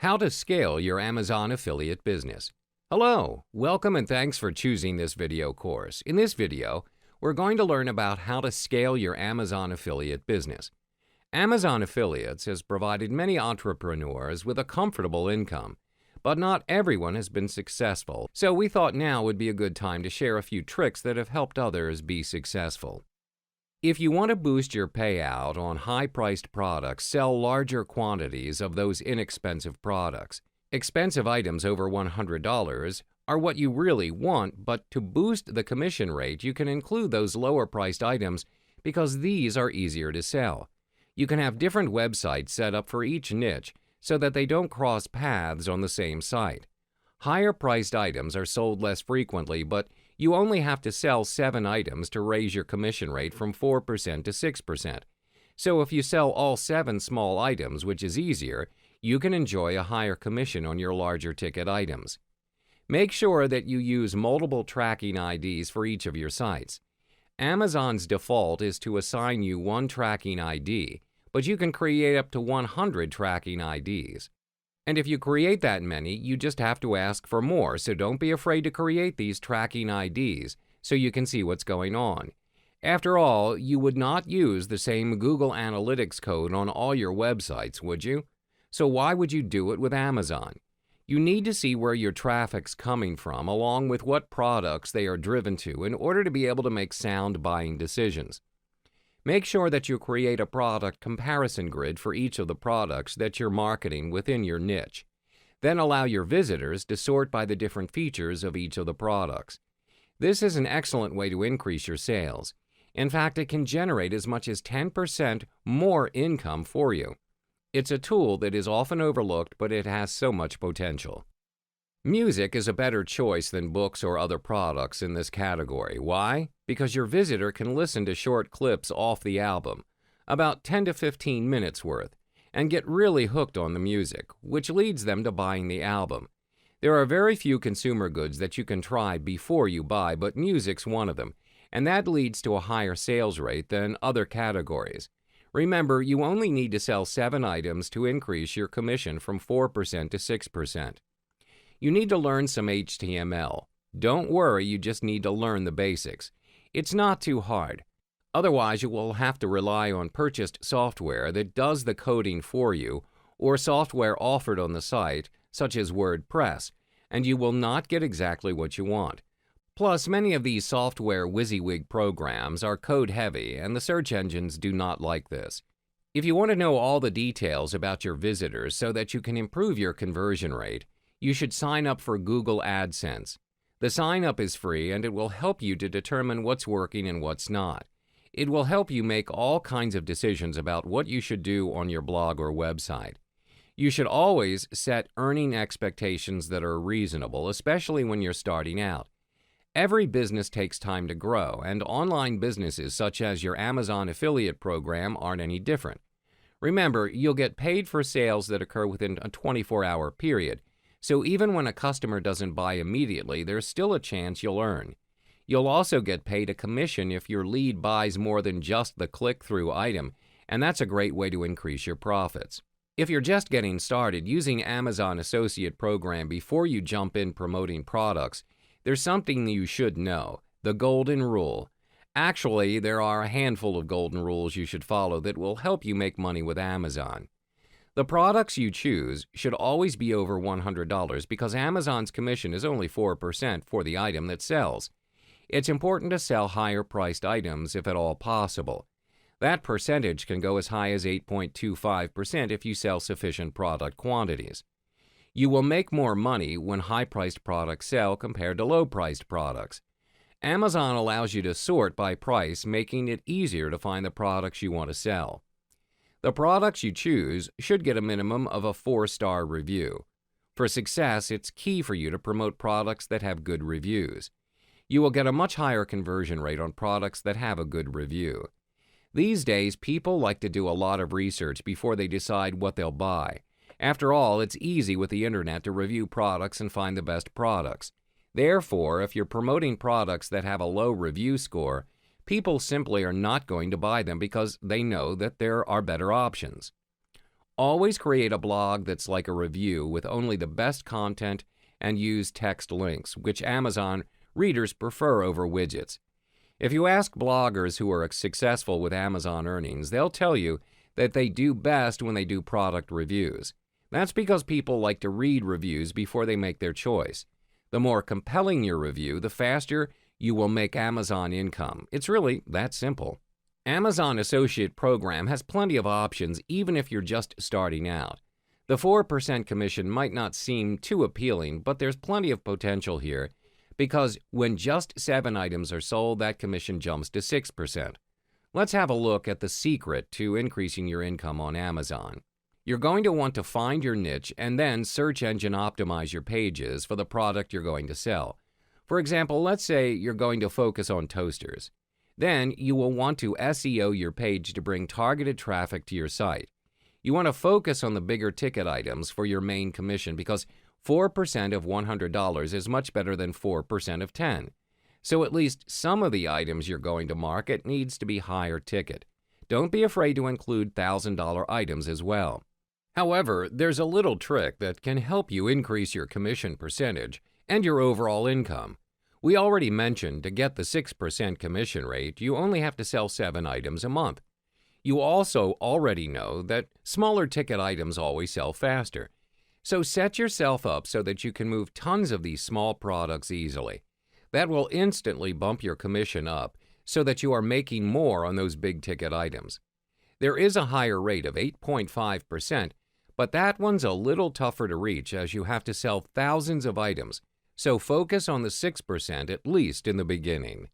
How to scale your Amazon affiliate business. Hello, welcome and thanks for choosing this video course. In this video, we're going to learn about how to scale your Amazon affiliate business. Amazon Affiliates has provided many entrepreneurs with a comfortable income, but not everyone has been successful, so we thought now would be a good time to share a few tricks that have helped others be successful. If you want to boost your payout on high-priced products, sell larger quantities of those inexpensive products. Expensive items over $100 are what you really want, but to boost the commission rate, you can include those lower-priced items because these are easier to sell. You can have different websites set up for each niche so that they don't cross paths on the same site. Higher-priced items are sold less frequently, but you only have to sell 7 items to raise your commission rate from 4% to 6%. So if you sell all 7 small items, which is easier, you can enjoy a higher commission on your larger ticket items. Make sure that you use multiple tracking IDs for each of your sites. Amazon's default is to assign you one tracking ID, but you can create up to 100 tracking IDs. And if you create that many, you just have to ask for more, so don't be afraid to create these tracking IDs so you can see what's going on. After all, you would not use the same Google Analytics code on all your websites, would you? So why would you do it with Amazon? You need to see where your traffic's coming from, along with what products they are driven to, in order to be able to make sound buying decisions. Make sure that you create a product comparison grid for each of the products that you're marketing within your niche. Then allow your visitors to sort by the different features of each of the products. This is an excellent way to increase your sales. In fact, it can generate as much as 10% more income for you. It's a tool that is often overlooked, but it has so much potential. Music is a better choice than books or other products in this category. Why? Because your visitor can listen to short clips off the album, about 10 to 15 minutes worth, and get really hooked on the music, which leads them to buying the album. There are very few consumer goods that you can try before you buy, but music's one of them, and that leads to a higher sales rate than other categories. Remember, you only need to sell 7 items to increase your commission from 4% to 6%. You need to learn some HTML. Don't worry, you just need to learn the basics. It's not too hard. Otherwise, you will have to rely on purchased software that does the coding for you, or software offered on the site, such as WordPress, and you will not get exactly what you want. Plus, many of these software WYSIWYG programs are code-heavy, and the search engines do not like this. If you want to know all the details about your visitors so that you can improve your conversion rate, you should sign up for Google AdSense. The sign-up is free, and it will help you to determine what's working and what's not. It will help you make all kinds of decisions about what you should do on your blog or website. You should always set earning expectations that are reasonable, especially when you're starting out. Every business takes time to grow, and online businesses such as your Amazon affiliate program aren't any different. Remember, you'll get paid for sales that occur within a 24-hour period, so even when a customer doesn't buy immediately, there's still a chance you'll earn. You'll also get paid a commission if your lead buys more than just the click-through item, and that's a great way to increase your profits. If you're just getting started using Amazon Associate Program before you jump in promoting products, there's something you should know, the golden rule. Actually, there are a handful of golden rules you should follow that will help you make money with Amazon. The products you choose should always be over $100 because Amazon's commission is only 4% for the item that sells. It's important to sell higher-priced items if at all possible. That percentage can go as high as 8.25% if you sell sufficient product quantities. You will make more money when high-priced products sell compared to low-priced products. Amazon allows you to sort by price, making it easier to find the products you want to sell. The products you choose should get a minimum of a 4-star review. For success, it's key for you to promote products that have good reviews. You will get a much higher conversion rate on products that have a good review. These days, people like to do a lot of research before they decide what they'll buy. After all, it's easy with the internet to review products and find the best products. Therefore, if you're promoting products that have a low review score, people simply are not going to buy them because they know that there are better options. Always create a blog that's like a review with only the best content and use text links, which Amazon readers prefer over widgets. If you ask bloggers who are successful with Amazon earnings, they'll tell you that they do best when they do product reviews. That's because people like to read reviews before they make their choice. The more compelling your review, the faster you will make Amazon income. It's really that simple. Amazon Associate Program has plenty of options even if you're just starting out. The 4% commission might not seem too appealing, but there's plenty of potential here because when just 7 items are sold, that commission jumps to 6%. Let's have a look at the secret to increasing your income on Amazon. You're going to want to find your niche and then search engine optimize your pages for the product you're going to sell. For example, let's say you're going to focus on toasters. Then you will want to SEO your page to bring targeted traffic to your site. You want to focus on the bigger ticket items for your main commission because 4% of $100 is much better than 4% of $10. So at least some of the items you're going to market needs to be higher ticket. Don't be afraid to include $1,000 items as well. However, there's a little trick that can help you increase your commission percentage and your overall income. We already mentioned to get the 6% commission rate, you only have to sell 7 items a month. You also already know that smaller ticket items always sell faster. So set yourself up so that you can move tons of these small products easily. That will instantly bump your commission up so that you are making more on those big ticket items. There is a higher rate of 8.5%, but that one's a little tougher to reach as you have to sell thousands of items. So focus on the 6% at least in the beginning.